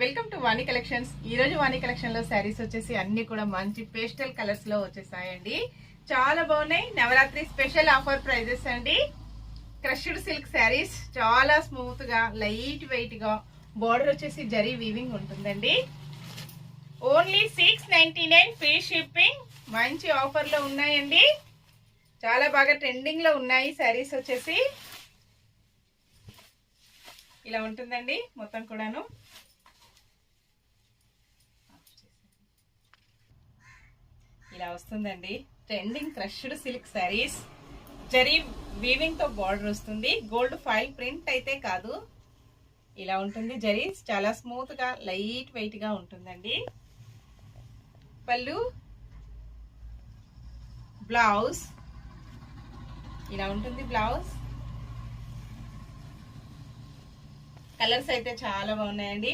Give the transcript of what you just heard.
Welcome to Vani collections. ఈ రోజు వాణి collection లో శారీస్ వచ్చేసి అన్ని కూడా మంచి పేస్టల్ కలర్స్ లో వచ్చేసాయండి. చాలా బాగున్నాయి. నవరాత్రి స్పెషల్ ఆఫర్ ప్రైజెస్ అండి. క్రష్డ్ సిల్క్ శారీస్ చాలా స్మూత్ గా లైట్ వెయిట్ గా బోర్డర్ వచ్చేసి జరీ వీవింగ్ ఉంటుందండి. Only 699 free shipping. మంచి ఆఫర్ లో ఉన్నాయండి. చాలా బాగా ట్రెండింగ్ లో ఉన్నాయి శారీస్ వచ్చేసి. ఇలా ఉంటుందండి మొత్తం కూడాను. ఇలా వస్తుందండి trending crushed silk saris. Zari weaving తో బార్డర్ వస్తుంది. గోల్డ్ ఫాయిల్ ప్రింట్ అయితే కాదు. ఇలా ఉంటుంది జరీస్. చాలా స్మూత్ గా లైట్ వెయిట్ గా ఉంటుందండి. పళ్ళు, బ్లౌజ్ ఇలా ఉంటుంది. బ్లౌజ్ కలర్స్ అయితే చాలా బాగున్నాయండి.